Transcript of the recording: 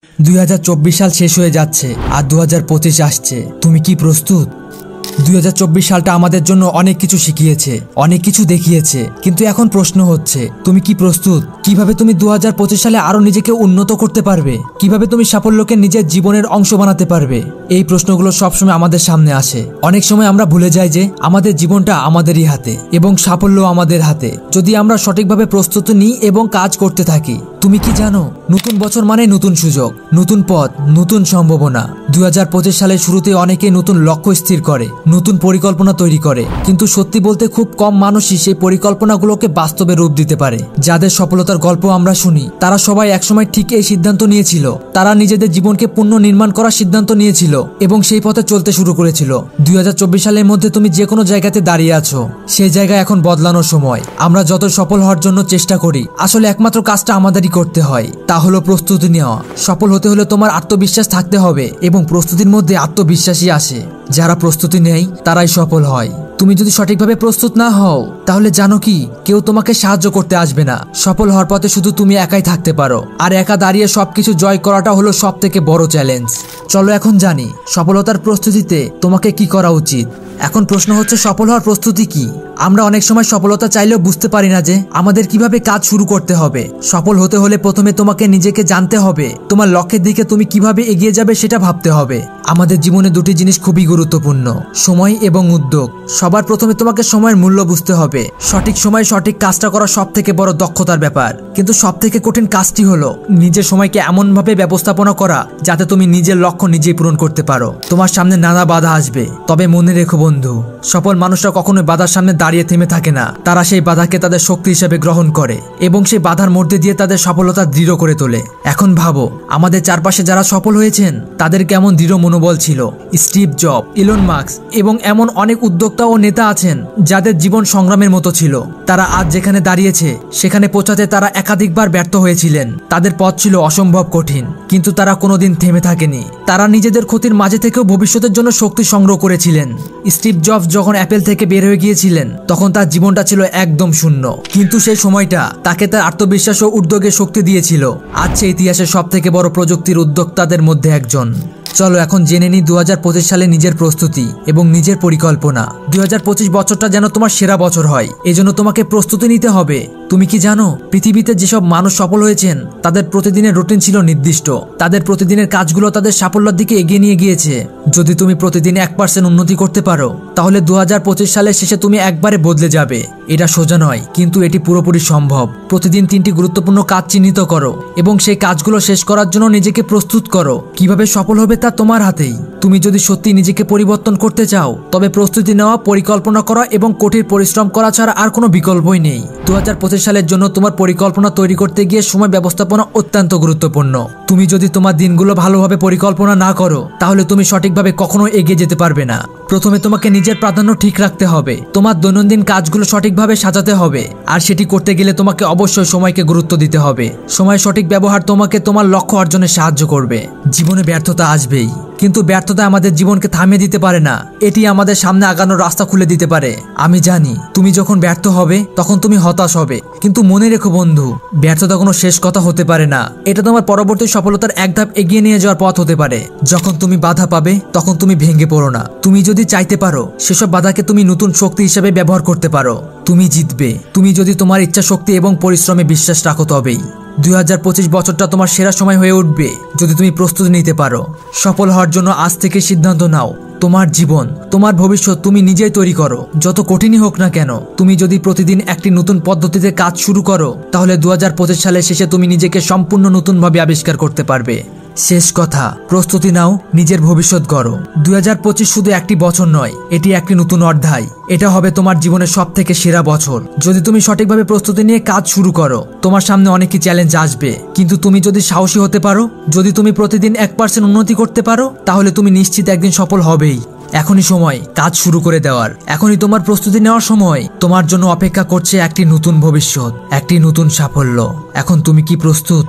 2024 সাল শেষ হয়ে যাচ্ছে আর 2025 আসছে। তুমি কি প্রস্তুত? 2024 সালটা আমাদের জন্য অনেক কিছু শিখিয়েছে, অনেক কিছু দেখিয়েছে, কিন্তু এখন প্রশ্ন হচ্ছে তুমি কি প্রস্তুত? কিভাবে তুমি 2025 সালে আরো নিজেকে উন্নত করতে পারবে? কিভাবে তুমি সাফল্যকে নিজের জীবনের অংশ বানাতে পারবে? এই প্রশ্নগুলো সবসময় আমাদের সামনে আসে। অনেক সময় আমরা ভুলে যাই যে আমাদের জীবনটা আমাদেরই হাতে এবং সাফল্য আমাদের হাতে, যদি আমরা সঠিকভাবে প্রস্তুতি নিই এবং কাজ করতে থাকি। তুমি কি জানো, নতুন বছর মানে নতুন সুযোগ, নতুন পথ, নতুন সম্ভাবনা। 2025 সালের শুরুতে অনেকে নতুন লক্ষ্য স্থির করে, নতুন পরিকল্পনা তৈরি করে, কিন্তু সত্যি বলতে খুব কম মানুষই সেই পরিকল্পনাগুলোকে বাস্তবে রূপ দিতে পারে। যাদের সফলতার গল্প আমরা শুনি, তারা সবাই একসময় ঠিক এই সিদ্ধান্ত নিয়েছিল। তারা নিজেদের জীবনকে পুনর্নির্মাণ করার সিদ্ধান্ত নিয়েছিল এবং সেই পথে চলতে শুরু করেছিল। 2024 সালের মধ্যে তুমি যে কোনো জায়গাতে দাঁড়িয়ে আছো, সেই জায়গা এখন বদলানোর সময়। আমরা যত সফল হওয়ার জন্য চেষ্টা করি, আসলে একমাত্র কাজটা আমাদেরই করতে হয়, তা হলো প্রস্তুতি নেওয়া। সফল হতে হলে তোমার আত্মবিশ্বাস থাকতে হবে এবং প্রস্তুতির মধ্যে আত্মবিশ্বাসই আসে। যারা প্রস্তুতি নেয় তারাই সফল হয়। তুমি যদি সঠিকভাবে প্রস্তুত না হও, তাহলে জানো কি, কেউ তোমাকে সাহায্য করতে আসবে না। সফল হওয়ার পথে শুধু তুমি একাই থাকতে পারো, আর একা দাঁড়িয়ে সবকিছু জয় করাটা হলো সবথেকে বড় চ্যালেঞ্জ। চলো এখন জানি সফলতার প্রস্তুতিতে তোমাকে কি করা উচিত। এখন প্রশ্ন হচ্ছে, সফল হওয়ার প্রস্তুতি কি? আমরা অনেক সময় সফলতা চাইলেও বুঝতে পারি না যে আমাদের কিভাবে কাজ শুরু করতে হবে। সফল হতে হলে প্রথমে তোমাকে নিজেকে জানতে হবে, তোমার লক্ষ্যের দিকে তুমি কিভাবে এগিয়ে যাবে সেটা ভাবতে হবে। আমাদের জীবনে দুটি জিনিস খুবই গুরুত্বপূর্ণ, সময় এবং উদ্যোগ। সবার প্রথমে তোমাকে সময়ের মূল্য বুঝতে হবে। সঠিক সময়ে সঠিক কাজটা করা সব থেকে বড় দক্ষতার ব্যাপার, কিন্তু সব থেকে কঠিন কাজটি হলো নিজের সময়কে এমনভাবে ব্যবস্থাপনা করা যাতে তুমি নিজের লক্ষ্য নিজেই পূরণ করতে পারো। তোমার সামনে নানা বাধা আসবে, তবে মনে রেখো বন্ধু, সফল মানুষরা কখনোই বাধার সামনে দাঁড়িয়ে থেমে থাকে না। তারা সেই বাধাকে তাদের শক্তি হিসেবে গ্রহণ করে এবং সেই বাধার মধ্যে দিয়ে তাদের সফলতা দৃঢ় করে তোলে। এখন ভাবো, আমাদের চারপাশে যারা সফল হয়েছেন তাদের কেমন দৃঢ় মনোবল ছিল। স্টিভ জব, ইলন মাস্ক এবং এমন অনেক উদ্যোক্তা ও নেতা আছেন যাদের জীবন সংগ্রামের মতো ছিল। তারা আজ যেখানে দাঁড়িয়েছে সেখানে পৌঁছাতে তারা একাধিকবার ব্যর্থ হয়েছিলেন। তাদের পথ ছিল অসম্ভব কঠিন, কিন্তু তারা কোনোদিন থেমে থাকেনি। তারা নিজেদের ক্ষতির মাঝে থেকেও ভবিষ্যতের জন্য শক্তি সংগ্রহ করেছিলেন। স্টিভ জবস যখন অ্যাপেল থেকে বের হয়ে গিয়েছিলেন, তখন তার জীবনটা ছিল একদম শূন্য, কিন্তু সেই সময়টা তাকে তার আত্মবিশ্বাস ও উদ্যোগের শক্তি দিয়েছিল। আজ সে ইতিহাসের সব থেকে বড় প্রযুক্তির উদ্যোক্তাদের মধ্যে একজন। চলো এখন জেনে নিই 2025 সালে নিজের প্রস্তুতি এবং নিজের পরিকল্পনা। 2025 বছরটা যেন তোমার সেরা বছর হয়, এজন্য তোমাকে প্রস্তুতি নিতে হবে। তুমি কি জানো, পৃথিবীতে যেসব মানুষ সফল হয়েছেন তাদের প্রতিদিনের রুটিন ছিল নির্দিষ্ট। তাদের প্রতিদিনের কাজগুলো তাদের সাফল্যের দিকে এগিয়ে নিয়ে গিয়েছে। যদি তুমি প্রতিদিন 1% উন্নতি করতে পারো, তাহলে 2025 সালের শেষে তুমি একবারে বদলে যাবে। এটা সোজা নয়, কিন্তু এটি পুরোপুরি সম্ভব। প্রতিদিন 3টি গুরুত্বপূর্ণ কাজ চিহ্নিত করো এবং সেই কাজগুলো শেষ করার জন্য নিজেকে প্রস্তুত করো। কিভাবে সফল হবে তা তোমার হাতেই। তুমি যদি সত্যি নিজেকে পরিবর্তন করতে চাও, তবে প্রস্তুতি নেওয়া, পরিকল্পনা করা এবং কঠিন পরিশ্রম করা ছাড়া আর কোনো বিকল্পই নেই। 2025 সালের জন্য তোমার পরিকল্পনা তৈরি করতে গিয়ে সময় ব্যবস্থাপনা অত্যন্ত গুরুত্বপূর্ণ। তুমি যদি তোমার দিনগুলো ভালোভাবে পরিকল্পনা না করো, তাহলে তুমি সঠিকভাবে কখনো এগিয়ে যেতে পারবে না। প্রথমে তোমাকে নিজের প্রাধান্য ঠিক রাখতে হবে। তোমার দৈনন্দিন কাজগুলো সঠিকভাবে সাজাতে হবে, আর সেটি করতে গেলে তোমাকে অবশ্যই সময়কে গুরুত্ব দিতে হবে। সময়ের সঠিক ব্যবহার তোমাকে তোমার লক্ষ্য অর্জনে সাহায্য করবে। জীবনে ব্যর্থতা আসবেই, কিন্তু ব্যর্থতা আমাদের জীবনকে থামিয়ে দিতে পারে না, এটি আমাদের সামনে আগানোর রাস্তা খুলে দিতে পারে। আমি জানি তুমি যখন ব্যর্থ হবে তখন তুমি হতাশ হবে, কিন্তু মনে রেখো বন্ধু, ব্যর্থতা কোনো শেষ কথা হতে পারে না। এটা তোমার পরবর্তী সফলতার এক ধাপ এগিয়ে নিয়ে যাওয়ার পথ হতে পারে। যখন তুমি বাধা পাবে তখন তুমি ভেঙে পড়ো না। তুমি যদি চাইতে পারো, সেসব বাধাকে তুমি নতুন শক্তি হিসেবে ব্যবহার করতে পারো। তুমি জিতবে, তুমি যদি তোমার ইচ্ছা শক্তি এবং পরিশ্রমে বিশ্বাস রাখো। তবেই 2025 বছরটা তোমার সেরা সময় হয়ে উঠবে যদি তুমি প্রস্তুতি নিতে পারো। সফল হওয়ার জন্য আজ থেকে সিদ্ধান্ত নাও। তোমার জীবন, তোমার ভবিষ্যৎ তুমি নিজেই তৈরি করো, যত কঠিনই হোক না কেন। তুমি যদি প্রতিদিন একটি নতুন পদ্ধতিতে কাজ শুরু করো, তাহলে 2025 সালের শেষে তুমি নিজেকে সম্পূর্ণ নতুনভাবে আবিষ্কার করতে পারবে। শেষ কথা, প্রস্তুতি নাও, নিজের ভবিষ্যৎ গড়ো। 2025 শুধু একটি বছর নয়, এটি একটি নতুন অধ্যায়। এটা হবে তোমার জীবনের সব থেকে সেরা বছর যদি তুমি সঠিকভাবে প্রস্তুতি নিয়ে কাজ শুরু করো। তোমার সামনে অনেকই চ্যালেঞ্জ আসবে, কিন্তু তুমি যদি সাহসী হতে পারো, যদি তুমি প্রতিদিন 1% উন্নতি করতে পারো, তাহলে তুমি নিশ্চিত একদিন সফল হবেই। এখনই সময় কাজ শুরু করে দেওয়ার। এখনই তোমার প্রস্তুতি নেওয়ার সময়। তোমার জন্য অপেক্ষা করছে একটি নতুন ভবিষ্যৎ, একটি নতুন সাফল্য। এখন তুমি কি প্রস্তুত?